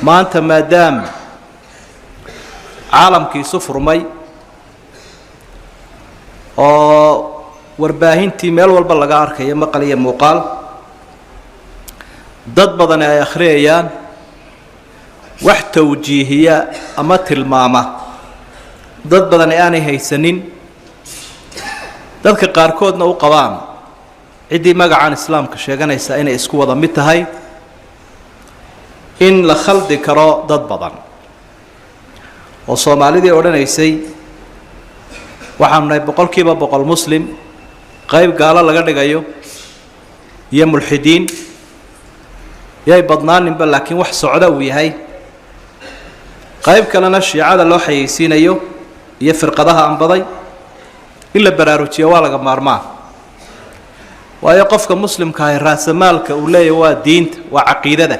maanta maadaama caalamkiisu furmay oo warbaahintii meel walba laga arkayo maqal iyo muuqaal dad badan ay akhriyayaan wax tawjiihiya ama tilmaama dad badan aanay haysanin dadka qaarkoodna u qabaan cidii magacan islaamka sheeganaysa inay isku wada mid tahay in la khaldi karo dad badan oo Soomaalidii odhanaysay waxaan nahay boqolkiiba boqol muslim qayb gaala laga dhigayo iyo mulxidiin yay badnaaninba laakiin wax socda uu yahay qayb kalena shiicada loo xayeysiinayo iyo firqadaha anbaday illa baraarujiyo waa laga maarmaan waayo qofka muslimka ah raasamaalka uu leeyahay waa diinta waa aqeedada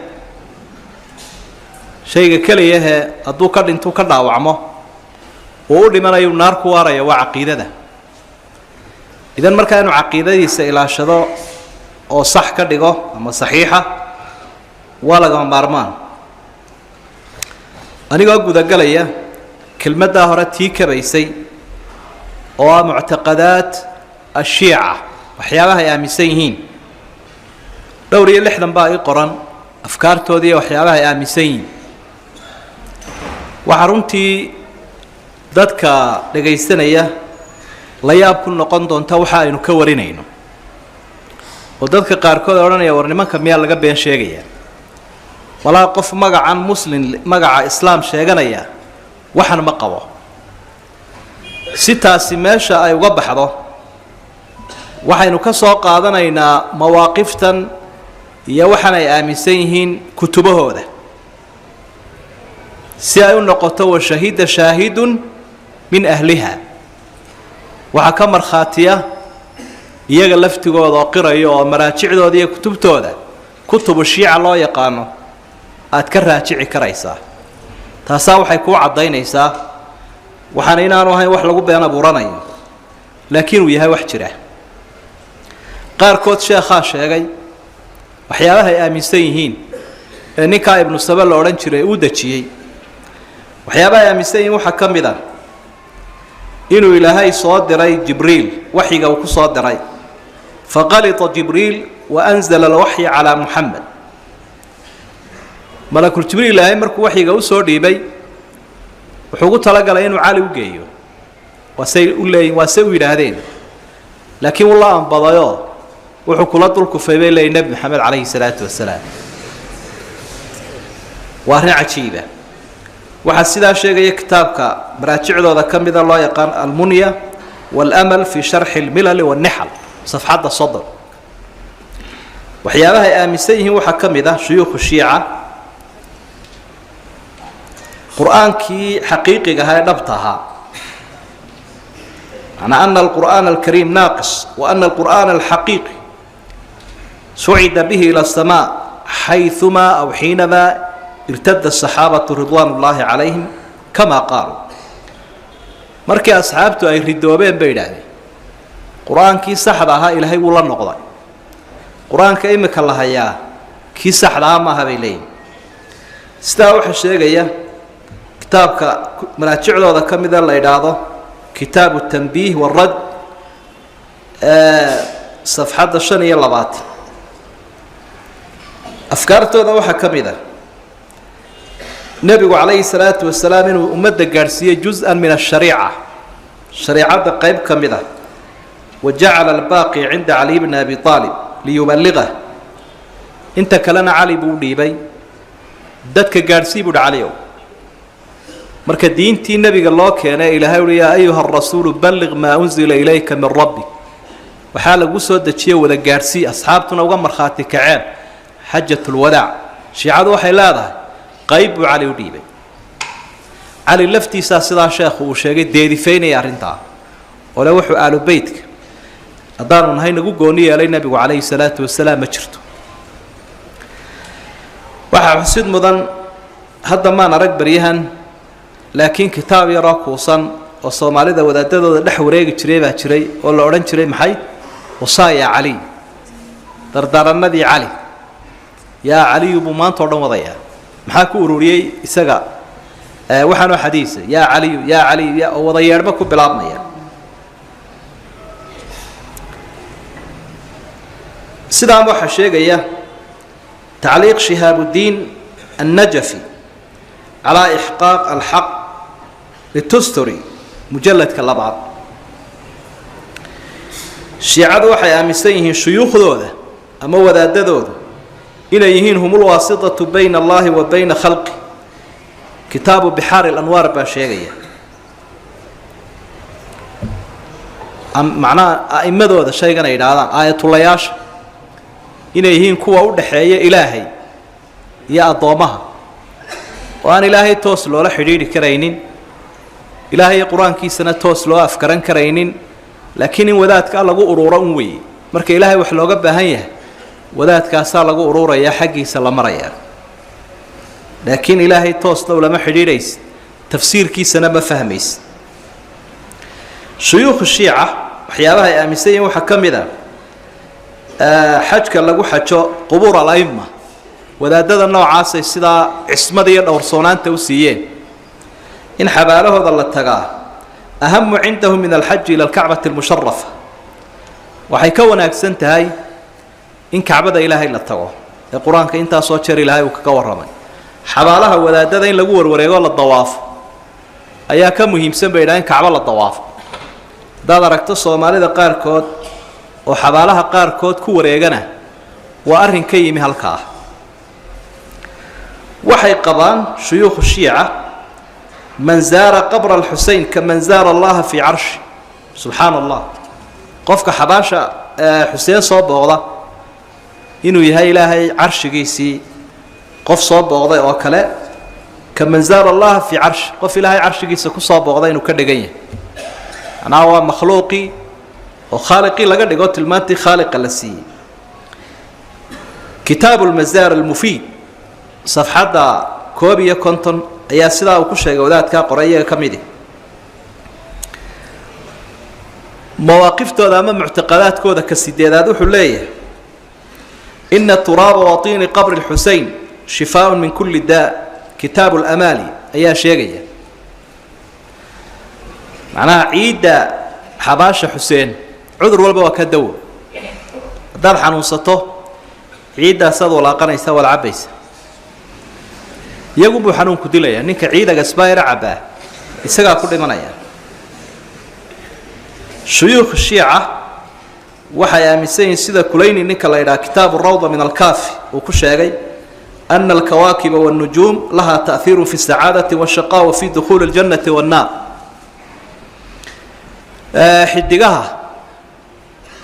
shayga kaliya hadduu ka dhinto ka dhaawacmo oo u dhimanayo naar ku waaraya waa aqeedada idan marka inuu aqeedadiisa ilaashado oo sax ka dhigo ama saxiixa waa laga maarmaan anigoo gudagalaya kelmadda hore tii kabaysay oo mu'taqadaat ashiica waxyaabaha ay aaminsan yihiin dhowr iyo 60 baa ay qoran afkaartoodii waxyaabaha ay aaminsan yihiin waxa runtii dadka dhageysanaya la yaab ku noqon doonta waxa aynu ka warinayno oo dadka qaarkood oranaya war nimanka miyaa laga been sheegaya walaa qof magacan muslim magaca islaam sheeganaya waxan ma qabo sitaasi meesha ay uga baxdo waxaynu ka soo qaadanaynaa mawaaqiftan iyo waxan ay aaminsan yihiin kutubahooda si ay u noqoto wa shahida shaahidun min ahliha waxa ka marxaatiya iyaga laftigooda oo qirayo oo maraajicdooda iyo kutubtooda kutubu shiica loo yaqaano aad ka raajici karaysaa taasa waxay ku cadaynaysaa waxaan inaanu ahayn wax lagu been abuuranayo laakiin uu yahay wax jira qaarkood sheekha sheegay waxyaabaha ay aaminsan yihiin ee ninka ibn Saba la oran jiray uu dajiyay waxyaabaha ay aaminsan yihiin waxa kamid ah inuu ilaahay soo diray jibriil waxiga uu ku soo diray faqalita jibriil wa anzala al-wahyi ala muhammad malakul jibriil ilaahay markuu waxiga u soo dhiibay wuxuu ugu talagalay inuu cali u geeyo wasay u leeyeen wasay u yiraahdeen laakiin wallah aan badayo wuxuu kula dul kufay leey nabi maxamed calayhi salaatu wasalaam waa raaciba waxa sidaa sheegay kitaabka maraajicdooda kamida loo yaqaan al-munya wal-amal fi sharh al-milal wal-nihl safhada sadr waxyaabaha ay aaminsan yihiin waxa kamida shuyuukh shiica quraanki xaqiiqiga ah dhabtaha ana anna al-qur'an al-karim naqis wa anna al-qur'an al-haqiqi su'ida bihi ila as-sama' haythuma aw hinama ارتد الصحابة رضوان الله عليهم كما قالوا مركي أصحابته أي ردوبين بيداني قرآن كي سحرها إلهي ولا نقضي قرآن كإمك الله يا كي سحرها ما هبيلين استوحى الشيء كتابك مراجع له ذا كم إذا الله يدعه كتاب التنبيه والرد صفحة الشن يلا بات أفكارته ذا وحى كم إذا النبي عليه الصلاة والسلام إنه أمد قارسية جزءا من الشريعة الشريعة قيب كمذا وجعل الباقي عند علي بن أبي طالب ليبلغه انت كلنا علي بودي بي دتك قارسي بود عليه مركا دينتي النبي قال الله كان إلهي يا أيها الرسول بلغ ما أنزل إليك من ربك وحال قصود دتشيه وذا قارسي أصحابتنا وقمر خاتي كعان حجة الوداع شيعاد وحي لاذا قيب علي وديبي علي لفتي ساسدا شيخ وشيغي ديدفين يا رنتا ولا وحو آل بيتك أدارون هاي نقو قوني علي النبي عليه الصلاة والسلام ما جرتو waxa xusid mudan hadda ma arag bariyahan laakiin kitaab yar oo kuusan oo Soomaalida wadaadadooda dhex wareegi jiray baa jiray oo la oran jiray maxay wasaaya Ali dardaranadii Ali ya Ali buu maanta oo dhan wadaya maxaa ku ururiyey isaga waxaanoo xadiisa yaa caliyu yaa caliyu ya oo wada yeedhba ku bilaabmaya sidaan waxaa sheegaya tacliiq shihaabudiin النجفي على إحقاق الحق للتستري مجلد كاللبعض الشيعة waxay aaminsan yihiin shuyuukhdooda ama wadaadadooda inay yihiin hum الواسطة بين الله وبين خلقه كتاب بحار الأنوار baa sheegaya macnaha a'immadooda shaygan ay yidhaahdaan aayatulayaasha inay yihiin kuwa u dhexeeya ilaahay iyo addoomaha oo aan ilaahay toos loola xidhiidhi karaynin ilaahay qur-aankiisana toos loo afkaran karaynin laakiin in wadaadka lagu ururo un weeye marka ilaahay wax looga baahan yahay wadaadkaasaa lagu ururayaa xaggiisa la marayaa laakiin ilaahay toos lama xidhiidhaysid tafsiirkiisana ma fahmaysid shuyuukh shiica waxyaabaha ay aaminsan yihiin waxaa ka mid a xajka lagu xajo qubuur al-aima wadaadada noocaasay sidaa cismada iyo dhowrsoonaanta u siiyeen in xabaalahooda la tagaa ahamu cindahu min alxaji ila alkacbati almusharafa waxay ka wanaagsan tahay in kacbada ilaahay la tago ee qur-aanka intaasoo jeer ilaahay uu kaga warramay xabaalaha wadaadada in lagu warwareego la dawaafo ayaa ka muhiimsan bay dhahaan in kacbo la dawaafo haddaad aragto soomaalida qaarkood oo xabaalaha qaarkood ku wareegana waa arrin ka yimi halkaa waxay qabaan shuyuukhu shiica man zaara qabra alxuseyn kaman zaara allaha fii carshi subxaana allah qofka xabaasha xuseen soo booqda inuu yahay ilaahay carshigiisii qof soo booqday oo kale kaman zaara allaha fii carshi qof ilaahay carshigiisa ku soo booqda inuu ka dhigan yahay macnaha waa makhluuqii oo khaaliqii laga dhigo tilmaantii khaaliqa la siiyey kitaabu lmazaar almufiid صفحة كوبية كونتون أيها سيدا وكشة جودات كقرية كميدي مواقف تودا من معتقدات كودا كالسيدات وحلية إن التراب وطين قبر الحسين شفاء من كل داء كتاب الأمالي أيها شيء معناها عيد حباش حسين عذر والبوا كدو دار حنوصته عيد صد ولا قنيسة ولا عبيسة iyagu buu xanuun ku dilaya ninka ciidaga isbaayra cabaa isaga ku dhimanaya shuyuukh shiica waxay aaminsan yihiin sida kulayni ninka la yiraahdo kitaab ar-rawda min al-kafi uu ku sheegay anna al-kawaakib wan-nujum laha ta'thir fi as-sa'adati wash-shaqaa wa fi dukhul al-jannati wan-nar xidigaha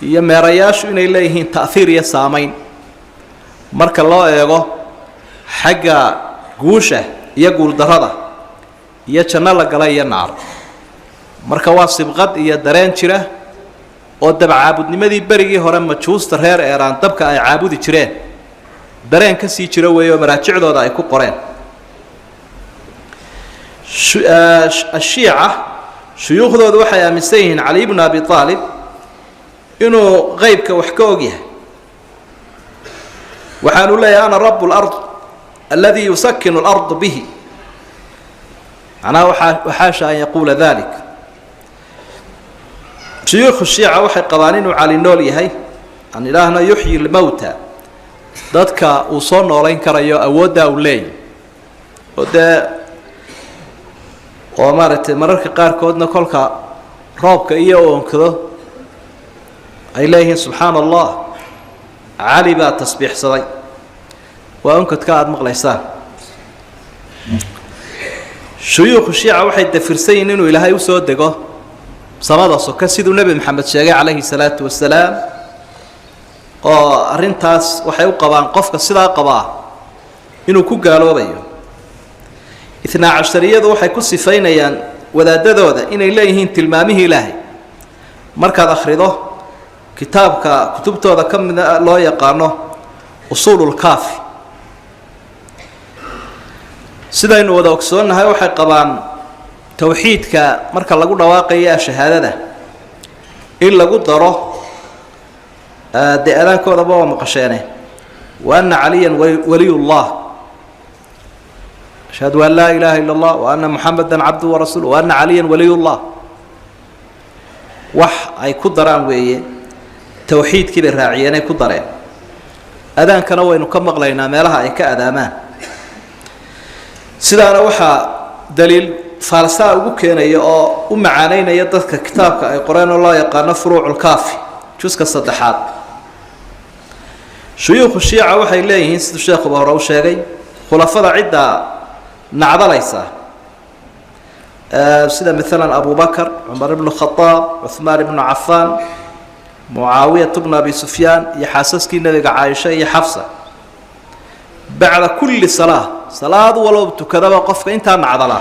iyo meerayaashu inay leeyihiin ta'thir iyo saameyn marka loo eego xagga guusha iyo guuldarrada iyo janno la galay iyo naar marka waa sibqad iyo dareen jira oo dab caabudnimadii berigii hore majuusta reer eeraan dabka ay caabudi jireen dareen ka sii jira weeyo maraajicdooda ay ku qoreen الشيعة shuyuukhdoodu waxay aaminsan yihiin cali ibn abi aalib inuu qaybka wax ka og yahay waxaanu leeyahay ana rabb al-ard الذي يسكن الأرض به أنا وحاشا أن يقول ذلك شيوخ الشيعة وحي قوانين على النولي هاي أن إلهنا يحيي الموتى ذاتك وصلنا ولين كريو أودا ولين ودا ومارت مررك قار كودنا كلك رابك إياه وانكذا إليه سبحان الله علي با تسبيح صدي وأنكت كاد مقليسان شيوخ الشيعة واحد دفرسين إنه إلهي وسود دقه صمد صك سيد النبي محمد شاقي عليه الصلاة والسلام أرنتاس وحيو قبان قفك الصدا قبا إنه كو قالوا بيو 12 وحي كسفين يان وذا دذوذا إن إليهن تلمامه إلهي مركز أخرضه كتابك كتبته هذا كم من الله يقانه أصول الكافي sida inuu wada ogsoonahay waxay qabaan tawxiidka marka lagu dhawaaqayo shahaadada in lagu daro deedaankooda baa maqasheene wa anna aliyan waliyullah أشهد أن لا إله إلا الله وأن محمدا عبده ورسوله وأن عليا ولي الله wax ay ku daraan weeye tawxiidkii bay raaciyeen ay ku dareen adaankana waynu ka maqlaynaa meelaha ay ka adaamaan sidaana waxaa daliil faalsaa ugu keenaya oo u macaanaynaya dadka kitaabka ay qoreen oo loo yaqaano furuucul kaafi juska saddexaad shuyuukhu shiica waxay leeyihiin siduu sheekhuba hore u sheegay khulafada cidda nacdalaysa sida مثلا أبو بكر عمر بن الخطاب عثمان بن عفان معاوية بن أبي سفيان يحاسسك النبي عائشة يا حفصة بعد كل صلاة ولو تكذب قفك انت معضلة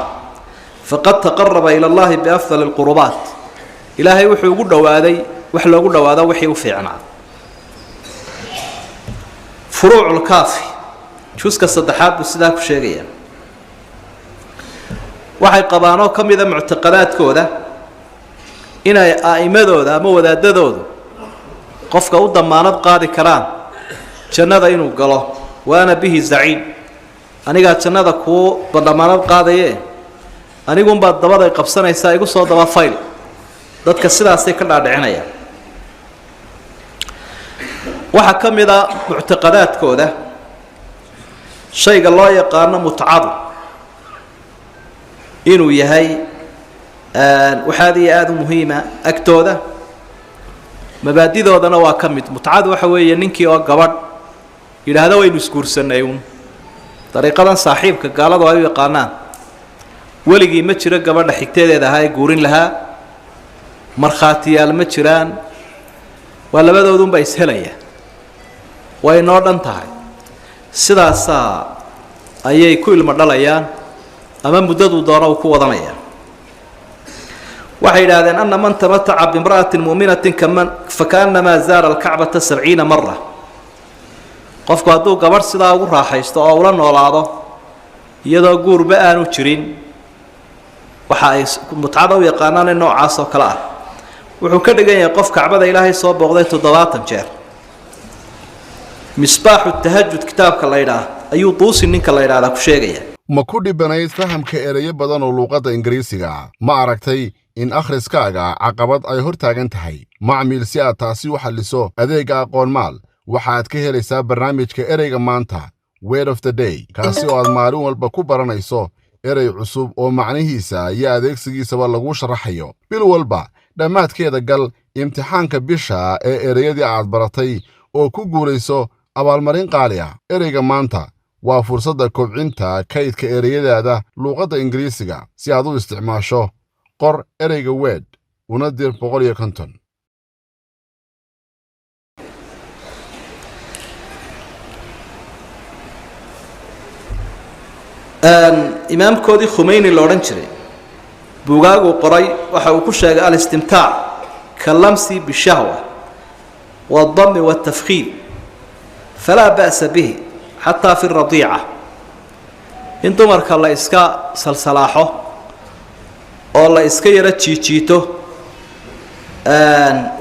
فقد تقرب إلى الله بأفضل القربات إلهي وحي يقول هذا وحي يقول هذا وحي وفعنا فروع الكافي شوسك الصدحات بالسلاك الشيرية waxay qabaanoo ka mida muctaqadaadkooda inay aa'imadooda ama wadaadadoodu qofka u damaanad qaadi karaan jannada inuu galo waana bihi zaciim aniga jannada ku damaanad qaadaye anigun baad dabaday qabsanaysaa igu soo daba fayl dadka sidaasay ka dhaadhicinayaan waxa ka mida muctaqadaadkooda shayga loo yaqaano mutcadu inuu yahay waxaadii aad u muhiima agtooda mabaadidoodana waa ka mid mutcadu waxa weeye ninkii oo gabadh yidhaahdo waynu isguursanay uun dariiqadan saaxiibka gaaladu ay u yaqaanaan weligii ma jiro gabadha xigteedeeda ahaa ee guurin lahaa markhaatiyaal ma jiraan waa labadoodunba ishelaya way noo dhan tahay sidaasaa ayay ku ilmo dhalayaan ama muddadu doono uu ku wadanaya waxay yidhaahdeen anna man tamataca bimra'atin mu'minatin fakaannamaa zaara alkacbata 70 mara qofku hadduu gabadh sidaa ugu raaxaysto oo ula noolaado iyadoo guurba aanu jirin waxa ay mutcada u yaqaanaan in noocaas oo kale ah wuxuu ka dhigan yahay qof kacbada ilaahay soo booqday 70 jeer misbaaxu tahajjud kitaabka la yidhaah ayuu duusi ninka la yidhaahdaa ku sheegaya ma ku dhibanayd fahamka erayo badan oo luuqadda ingiriisiga ma aragtay in akhriskaaga caqabad ay hor taagan tahay macmiil si aad taasi u xalliso adeegga aqoon maal waxaad ka helaysaa barnaamijka ereyga maanta word of the day kaasi oo aad maalin walba ku baranayso erey cusub oo macnihiisa iyo adeegsigiisaba lagu sharaxayo bil walba dhammaadkeeda gal imtixaanka bisha ee ereyadii aad baratay oo ku guulayso abaalmarin qaali ah ereyga maanta waa fursadda kobcinta kaydka ereyadaada luuqadda ingiriisiga si aad u isticmaasho qor ereyga weed una dir 150 imaamkoodii khumeyni la odhan jiray buugaaguu qoray waxa uu ku sheegay alistimtaac kalamsi bishahwa waaldami waaltafkhiid falaa ba'sa bihi حتى في الرضيعة إن تمرك الله إسكا سلسلاحه أو الله إسكا يرى تشيتو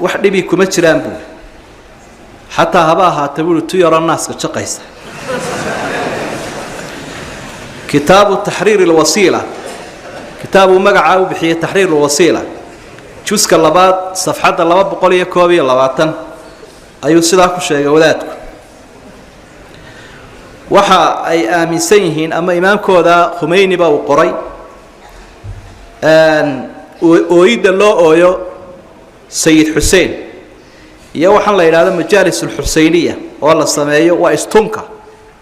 واحد بيكم تشران بول حتى هباها تقول تيرى الناس كتشقيس كتاب تحرير الوسيلة كتاب مقعه بحية تحرير الوسيلة جوسك اللبات صفحات اللبات بقولي كوبي اللباتن أيو سلاكو شيء ولادكم waxa ay aaminsan yihiin ama imaamkooda khumeyni ba uu qoray ooyida loo ooyo sayid xuseen iyo waxaan la yiraahdo majaalis al-xuseyniya oo la sameeyo waa istunka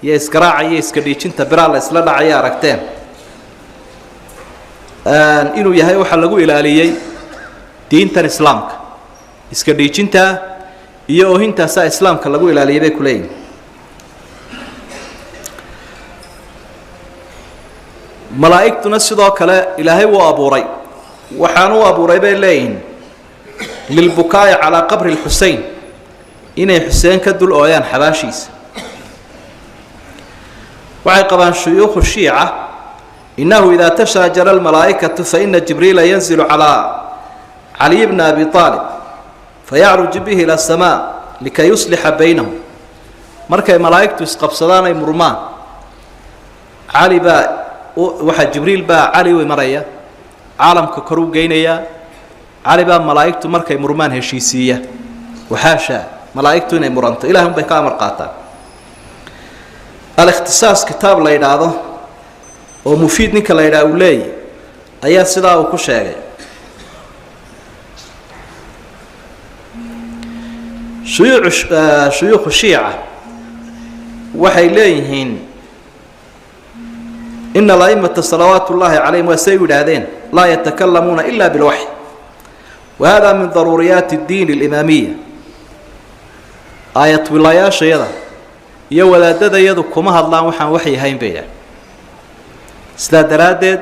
iyo isgaraaca iyo iska dhiijinta biraal la isla dhacay aragteen inuu yahay waxa lagu ilaaliyay diintan islaamka iska dhiijinta iyo oohintaas islaamka lagu ilaaliyay bay ku leeyihiin malaa'igtuna sidoo kale ilaahay wuu abuuray waxaan u abuuray bay leeyihiin lilbukaa'i calaa qabri alxuseyn inay xuseen ka dul ooyaan xabaashiisa waxay qabaan shuyuukhu shiica innahu idaa tashaajara almalaa'ikatu fa ina jibriila yanzilu calaa caliy bna abi aalib fayacruju bihi ila asamaa likay yuslixa baynahum markay malaa'igtu isqabsadaan ay murmaan cali baa waxa jibriil baa cali u imaraya caalamka kor u geynaya cali baa malaa'igtu markay murmaan heshiisiiya waxaasha malaa'igtu inay muranto ilaahum bay ka amar qaataan al-ikhtisaas kitaab la yiraahdo oo mufiid ninka la yiraahdo uu leeyahay ayaa sidaa uu ku sheegay shuyuukh shiica waxay leeyihiin إن الأئمة صلوات الله عليهم وسيدادين لا يتكلمون إلا بالوحي وهذا من ضروريات الدين الإمامية آية ولايا شيئا يولا دادا يدكما الله وحن وحي هين بيا سلادرادد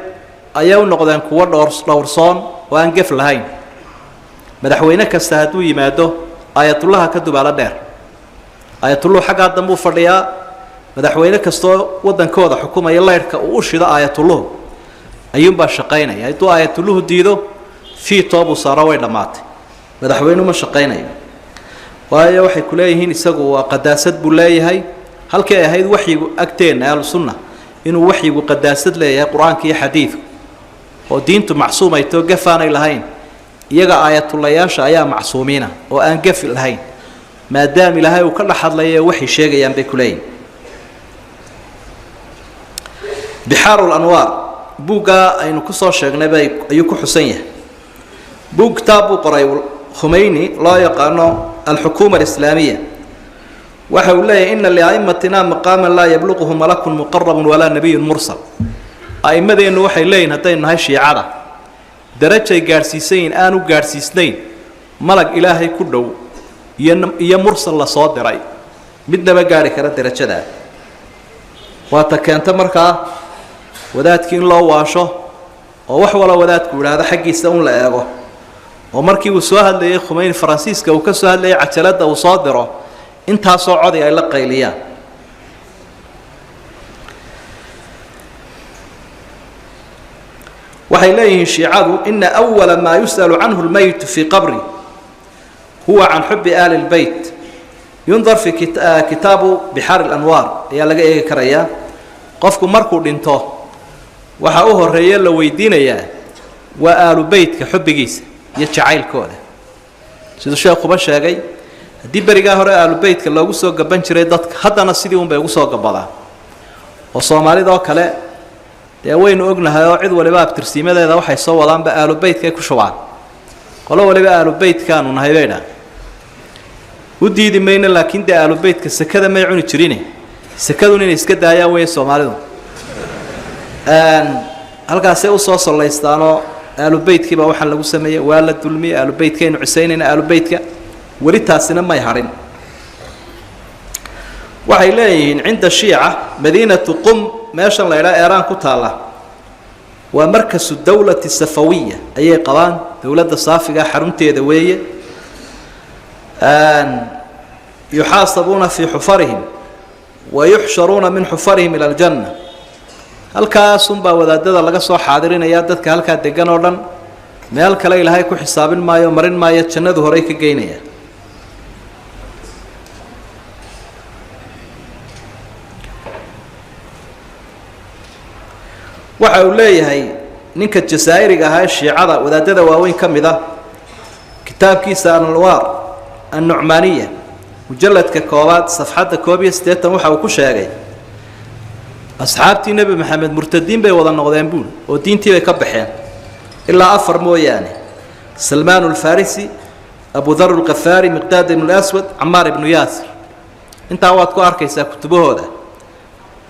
أيو نقدان كوار لورصان وأنقف لهين مدحوينك استهدو يمادو آية الله كدب على دير آية الله حقا دمو فريا madaxweyne kastoo wadankooda xukuumaya leerka uu shida aayatullah ayuun baa shaqeynaya intuu aayatullah diido fi toobu saara way dhamaatay madaxweynuhu ma shaqeynayo waayo waxay ku leeyihiin isagu waa qadaasad buu leeyahay halkii ay ahayd waxyigu agteena al sunna inuu waxyigu qadaasad leeyahay quraanka iyo xadiidku oo diintu macsuum ay too gafaanay lahayn iyaga aayatullayaasha ayaa macsuumiina oo aan gafi lahayn maadaama ilaahay uu ka dhaxadlayo waxay sheegayaan bay ku leeyihiin بحار الأنوار بوغا أين كسر شغنة أيوك حسينه بوغ كتاب قرأي خميني لا يقانو الحكومة الإسلامية وحولي إن لأئمتنا مقاما لا يبلغه ملك مقرب ولا نبي مرسل أئمة ذي وحي لين هتين هاي شيعة درجة جارسيسين آنو جارسيسين ملك إلهي كله يمرسل لصادري بدنا بجاري كرا درجة ده واتكنت مركا wadaadkii in loo waasho oo wax wala wadaadku yiraahdo xaqiisa un la eego oo markii uu soo hadlayay Khomeini Faransiiska uu ka soo hadlayay cajalada uu soo diro inta soo coday ay la qayliyaan waxay leeyihiin shiicadu inna awwala ma yusalu anhu al-mayt fi qabri huwa an hubbi ahli al-bayt yunzar fi kitabu bihar al-anwar ayaa laga eegi karaya qofku markuu dhinto waxa uu horeeyay la weydiinayaa waa aalu baytka xubbigiisa iyo jacaylkooda sidoo sheekhu ba sheegay hadii bariga hore aalu baytka loogu soo gaban jiray dadka haddana sidii un bay ugu soo gabadaan oo Soomaalida oo kale dee waynu ognahay oo cid waliba abtirsiimadeeda waxay soo wadaan ba aalu baytka ku shubaan qolo waliba aalu baytkan u nahaybeyna u diidi mayna laakiin dee aalu baytka sakada may cuni jirine sakaduna inay iska daayaan way Soomaalidu halkaas ay u soo salaystaano aalu baytkii baa waxa lagu sameeyay waa la dulmiyay aalu baytkeen Xuseynina aalu baytka wali taasina may harin waxay leeyihiin inta shiica madiinatu qum meeshan la ilaa Iran ku taala waa markasu dawladda safawiyya ayay qabaan dawladda saafiga xarunteeda weeye yuhasabuna fi hufarihim ويحشرون من حفرهم إلى الجنة halkaas baa wadaadada laga soo xaadirinaya dadka halka degan oo dhan meel kale ilaahay ku xisaabin maayo marin maayo jannadu hore ka geynaya waxa uu leeyahay ninka jazaa'iriga ah shiicada wadaadada waaweyn kamida kitaabkiisa al-anwar an-nu'maniyya mujalladka koobaad safxada 180 waxa uu ku sheegay asxaabtii nabi maxamed murtadiin bay wada noqdeen buul oo diintii bay ka baxeen ilaa afar mooyaane salmaan al-farisi abu dharr al-ghafari miqdad ibn al-aswad ammar ibn yasir inta waad ku arkaysaa kutubahooda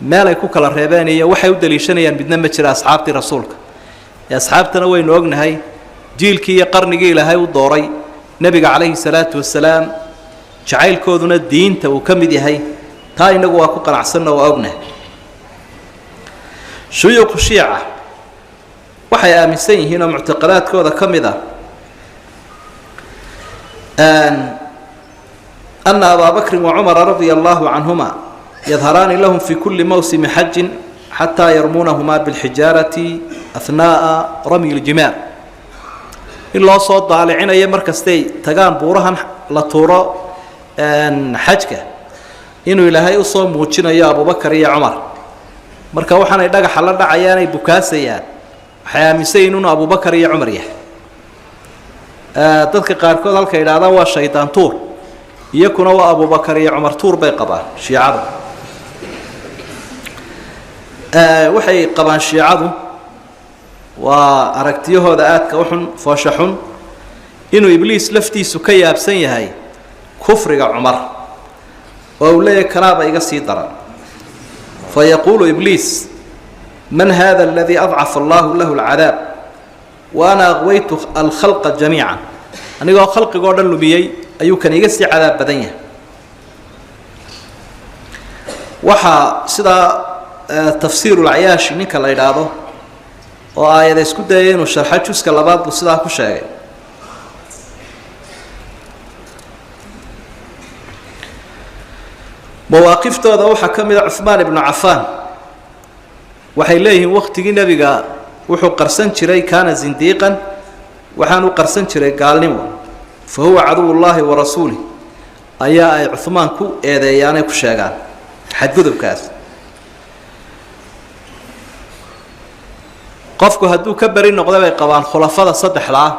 meel ay ku kala reebeen iyo waxay u daliishanayaan midna ma jira asxaabtii rasuulka ee asxaabtana waynu ognahay jiilkii iyo qarnigii ilaahay u dooray nabiga kaleey salaatu wasalaam jacaylkooduna diinta uu ka mid yahay taa inagu waa ku qanacsanna waa ognahay shuyuukh shiica waxay aaminsan yihiin oo muctaqadaadkooda ka mid ah أن أبا بكر وعمر رضي الله عنهما يظهران لهم في كل موسم حج حتى يرمونهما بالحجارة أثناء رمي الجمار إلا صوت ضالعين أي مركزتي تقان بورها لطورة حجك إنه إلهي أصوم موجنا يا أبو بكر يا عمر marka waxaanay dhagaxa la dhacayaanay bukaasayaan waxay aaminsan inuu abubakar iyo cumar yahay dadka qaarkood halka yidhaahdaan waa shaydaan tuur iyakuna waa abubakar iyo cumar tuur bay qabaan shiicadu waxay qabaan shiicadu waa aragtiyahooda aadka u xun foosha xun inuu ibliis laftiisu ka yaabsan yahay kufriga cumar oo uu leeyahay kanaaba iga sii daran fayaquulu ibliis man hada aladii adcafa allahu lahu alcadaab wa ana aqwaytu alkhalqa jamiica anigoo khalqigoo dhan lumiyey ayuu kan iga sii cadaab badan yahay waxaa sidaa tafsiiru lcayaashi ninka la yidhaahdo oo aayada isku dayay inuu sharxo juska labaad buu sidaa ku sheegay mawaaqiftooda waxaa ka mid a cuhmaan ibnu cafaan waxay leeyihiin waqtigii nebiga wuxuu qarsan jiray kaana zindiiqan waxaan u qarsan jiray gaalnimo fa huwa caduwullaahi wa rasuulih ayaa ay cuhmaan ku eedeeyaanay ku sheegaan xadgudubkaas qofku hadduu ka beri noqda bay qabaan khulafada saddexda ah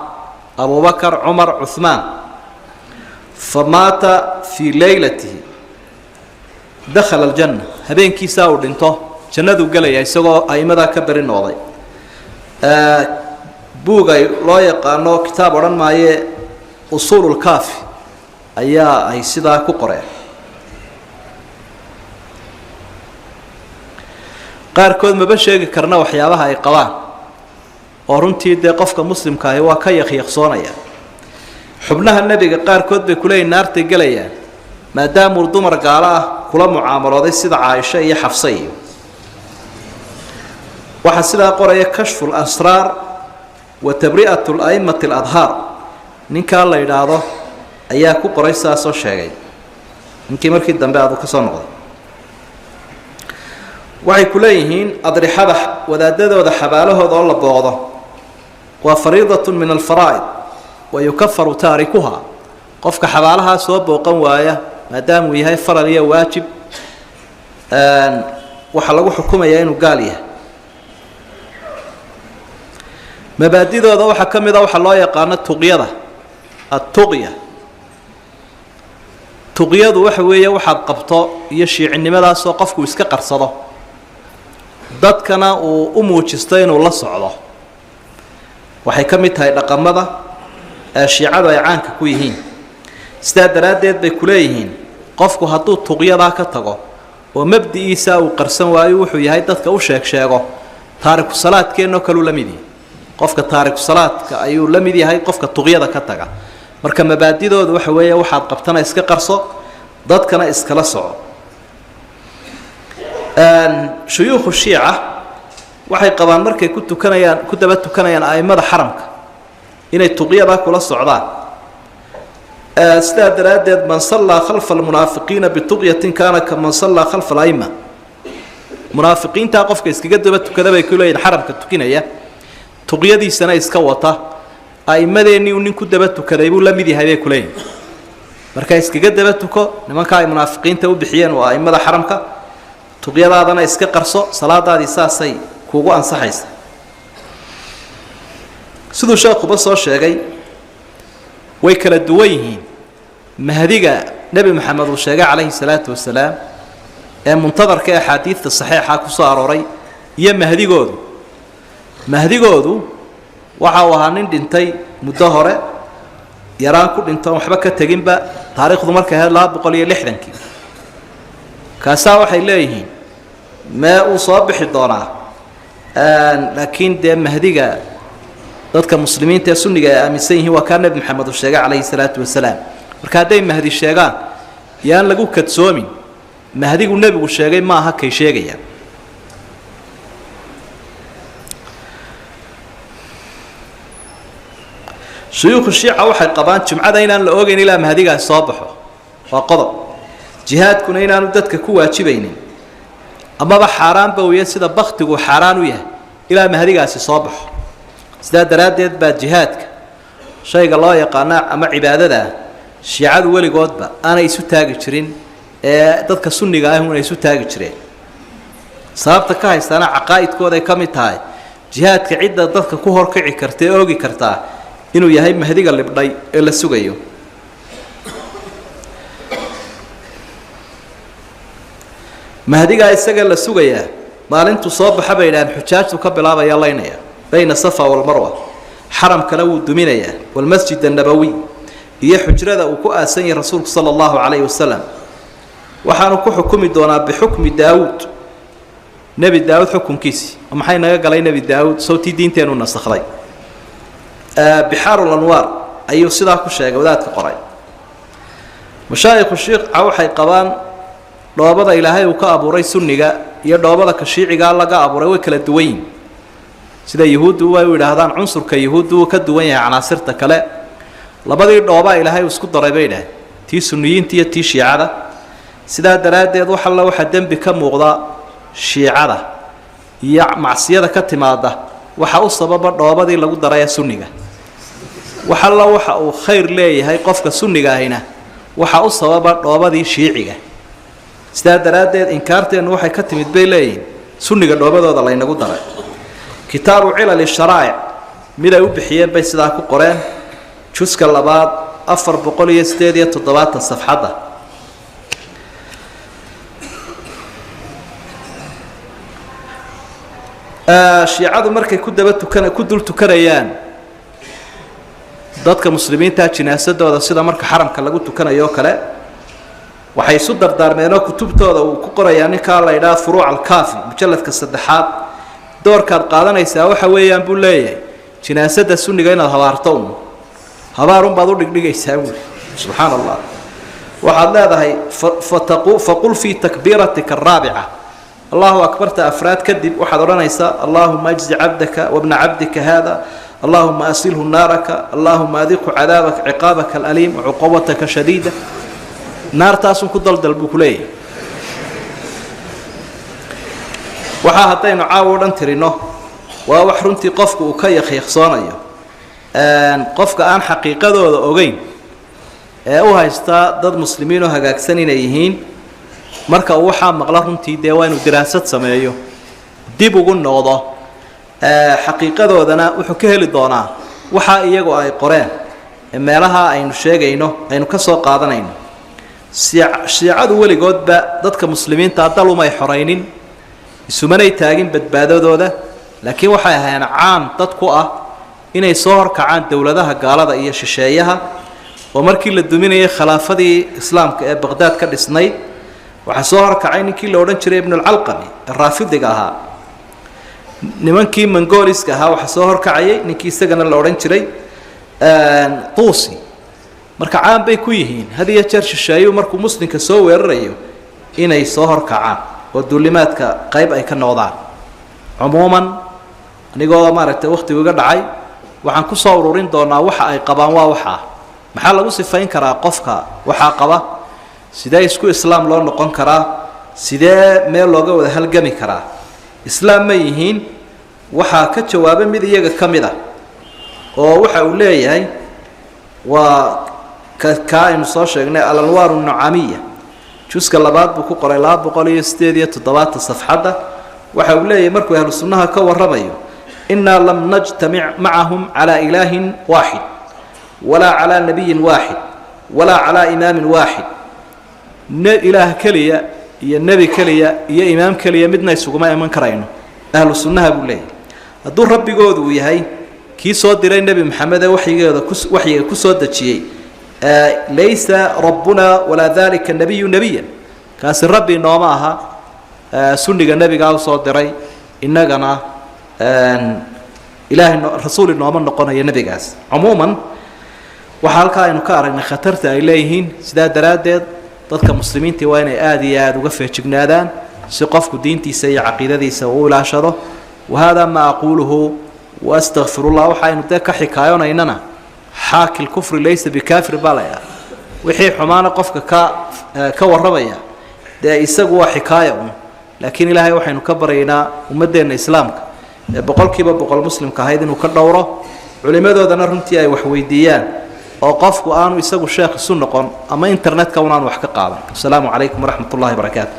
abubakar cumar cuhmaan fa maata fii leylatihi dakhala aljanna habeenkiisaa uu dhinto jannaduu gelaya isagoo a'imadaa ka beri noqday buugay loo yaqaano kitaab odhan maayee usuululkaafi ayaa ay sidaa ku qoreen qaarkood maba sheegi karna waxyaabaha ay qabaan oo runtii dee qofka muslimka ahi waa ka yakyaqsoonaya xubnaha nebiga qaarkood bay kuleeyihin naartay gelayaan maadaamuu dumar gaalo ah kula mucaamalooday sida caaisho iyo xafse iyo waxaa sidaa qoraya kashfu lasraar wa tabri'atu la'imati aladhaar ninkaa la yidhaahdo ayaa ku qoray sidaasoo sheegay ninkii markii dambe aadu ka soo noqday waxay ku leeyihiin adrixada wadaadadooda xabaalahooda oo la booqdo waa fariidat min alfaraa'id wa yukafaru taarikuha qofka xabaalahaa soo booqan waaya maadaamuu yahay faral iyo waajib waxaa lagu xukumayaa inuu gaal yahay mabaadidooda waxaa ka mid a waxaa loo yaqaano tuqyada attuqya tuqyadu waxa weeye waxaad qabto iyo shiicinimadaasoo qofku iska qarsado dadkana uu u muujisto inuu la socdo waxay ka mid tahay dhaqamada shiicadu ay caanka ku yihiin sidaa daraaddeed bay ku leeyihiin qofku hadduu tuqyadaa ka tago oo mabdi'iisa uu qarsan waayo wuxuu yahay dadka u sheego taariku salaadkeennoo kaleu la mid yahay qofka taariku salaadka ayuu la mid yahay qofka tuqyada ka taga marka mabaadidooda waxa weeye waxaad qabtana iska qarso dadkana iskala soco shuyuukhu shiica waxay qabaan markay ku daba tukanayaan a'immada xaramka inay tuqyadaa kula socdaan sidaa daraaddeed man sallaa khalfa almunaafiqiina bituqyatin kaana kaman sallaa khalfa ala'imma munaafiqiintaa qofka iskaga daba tukada bay ku leeyihin xaramka tukinaya tuqyadiisana iska wata a'immadeennii uu nin ku daba tukaday buu la mid yahay bay ku leeyihin marka iskaga daba tuko nimanka ay munaafiqiinta u bixiyeen waa a'immada xaramka tuqyadaadana iska qarso salaadaadii saasay kuugu ansaxaysa siduu sheekuba soo sheegay way kala duwan yihiin mahdiga nebi maxamed uu sheegay calayhi salaatu wasalaam ee muntadarka ee axaadiidta saxiixa ku soo arooray iyo mahdigoodu waxa uu ahaa nin dhintay muddo hore yaraan ku dhintoon waxba ka teginba taariikhdu markay ahayd 260kii kaasaa waxay leeyihiin mee uu soo bixi doonaa laakiin dee mahdiga dadka muslimiinta ee sunniga ay aaminsan yihiin waa kaa nebi maxamed uu sheegay calayhi salaatu wasalaam marka hadday mahdi sheegaan yaan lagu kadsoomin mahdigu nebigu sheegay ma aha kay sheegayaan shuyuukhu shiica waxay qabaan jumcada inaan la ogeyn ilaa mahdigaas soo baxo waa qodob jihaadkuna inaanu dadka ku waajibaynin amaba xaaraanba uya sida baktigu xaaraan u yahay ilaa mahdigaasi soo baxo sidaa daraaddeed baa jihaadka shayga loo yaqaana ama cibaadada shiicadu weligoodba aanay isu taagi jirin ee dadka sunniga ah una isu taagi jireen sababta ka haystana caqaa'idkooda ay ka mid tahay jihaadka cidda dadka ku horkici karta ee oogi kartaa inuu yahay mahdiga libdhay ee la sugayo. mahdiga isaga la sugayaa maalintu soo baxa bay yidhahdeen xujaajtu ka bilaabaya laynaya bayna safa walmarwa xaramkana wuu duminayaa walmasjid annabawi iyo xujrada uu ku aasan yahay rasuulku sala allahu calayhi wasalam waxaanu ku xukumi doonaa bixukmi daawuud nebi daawuud xukunkiisii maxay naga galay nebi daawuud sawtii diinteenu nasakhday bixaarul anwaar ayuu sidaa ku sheegay wadaadka qoray. mashaayikhu shiica waxay qabaan dhoobada ilaahay uu ka abuuray sunniga iyo dhoobada ka shiicigaa laga abuuray way kala duwan yihiin sida yuhuuddu way u yidhaahdaan cunsurka yuhuuddu uu ka duwan yahay canaasirta kale. labadii dhoobaa ilaahay uu isku daray bay yidhahdeen tii sunniyiinta iyo tii shiicada sidaa daraaddeed wax alla waxaa dembi ka muuqda shiicada iyo macsiyada ka timaada waxa u sababa dhoobadii lagu daraya sunniga. wax alla waxa uu khayr leeyahay qofka sunniga ahina waxa u sababa dhoobadii shiiciga. sidaa daraaddeed inkaarteennu waxay ka timid bay leeyihiin sunniga dhoobadooda laynagu daray. kitaabu cilali sharaa'ic mid ay u bixiyeen bay sidaa ku qoreen juska 2 487 safxadda. shiicadu markay ku dul tukanayaan dadka muslimiinta jinaasadooda sida marka xaramka lagu tukanayo kale waxay isu dardaarmeen oo kutubtooda uu ku qorayaa ninka la yiraahdo furuuc al-kaafi mujalladka 3 doorkaad qaadanaysaa waxa weeyaan buu leeyahay jinaasada sunniga inaad habaarto habaarun baad u dhigdhigaysaa subxaanallah waxaad leedahay faqul fi takbiratika ar-rabi'a الله أكبر أفراد كذب واحد رنيسا اللهم أجز عبدك وابن عبدك هذا اللهم أسله نارك اللهم أذيق عذابك عقابك الأليم وعقوبتك شديدة نار تاسم كدل دلبكلي وحا هتين عاودا ترينه ووحرنتي قفك وكي خيخصانيا قفك آن حقيقة ذو أوغين أو هايستا ضد مسلمين وهاقاكسانين أيهين marka waxa maqla runtii deewaanu diraasad sameeyo dib ugu noqdo xaqiiqadoodana wuxuu ka heli doonaa waxa iyagu ay qoreen meelaha aynu sheegayno aynu ka soo qaadanayno. shiicadu weligoodba dadka muslimiinta dalumay xoreynin isumanay taagin badbaadadooda laakiin waxay ahaayeen caan dad ku ah inay soo horkacaan dowladaha gaalada iyo shisheeyaha oo markii la duminayay khilaafadii islaamka ee Baghdad ka dhisnayd waxa soo horkacay ninkii la oran jiray ibn al-Alqami raafidiga ahaa nimankii mongooliska ahaa waxa soo horkacay ninkii isagana la oran jiray tuusi marka caan bay ku yihiin hadiya jeer shisheeyo markuu muslimka soo weerarayo inay soo horkacaan oo duulimaadka qayb ay ka noqdaan. umuuman anigoo maaragtay waqtiga uga dhacay waxaan ku soo ururin doonaa waxa ay qabaan waa waxa maxaa lagu sifayn karaa qofka waxa qaba sidee isku islaam loo noqon karaa sidee meel looga wada halgami karaa islaam ma yihiin waxa ka jawaabay mid iyaga kamid ah oo waxa uu leeyahay waa ka aynu soo sheegnay al-anwaaru an-nu'amiyya juska 2 buu ku qoray 287 safxadda waxa uu leeyahay markuu ahlu sunnaha ka warramayo inna lam najtami' ma'ahum ala ilahin wahid wala ala nabiyyin wahid wala ala imamin wahid إله كلية يا النبي كلية يا إمام كلية مدنا يسوق ما يمن كراينه أهل السنة بالله الدور ربي جود وياهي كي صاد دري النبي محمد وحي كصاد شيء ليس ربنا ولا ذلك النبي نبيا كاس ربي نومها سنة النبي قال صاد دري إن جنا إله رسول النوم نقنا يا نبي قاس عموما وحالك إنه كارن خطرت إليهن سداد درادد dadka muslimiinta waa inay aad iyo aad uga feejignaadaan si qofku diintiisa iyo aqeedadiisa uu ilaashado wahada ma aquluhu wastaghfirullah waxa aynu ka xikaayonaynana xaakil kufri laysa bikafir balaya wixii xumaana qofka ka warramaya de isagu waa xikaayo laakiin ilaahay waxaynu ka baraynaa ummadeena islaamka boqolkiiba boqol muslimka ahayd inuu ka dhowro culimadoodana runtii ay wax weydiiyaan oo qofku aanu isagu sheekh isu noqon ama internetka una wax ka qaadan. Assalaamu alaykum wa rahmatullahi wa barakaatuh.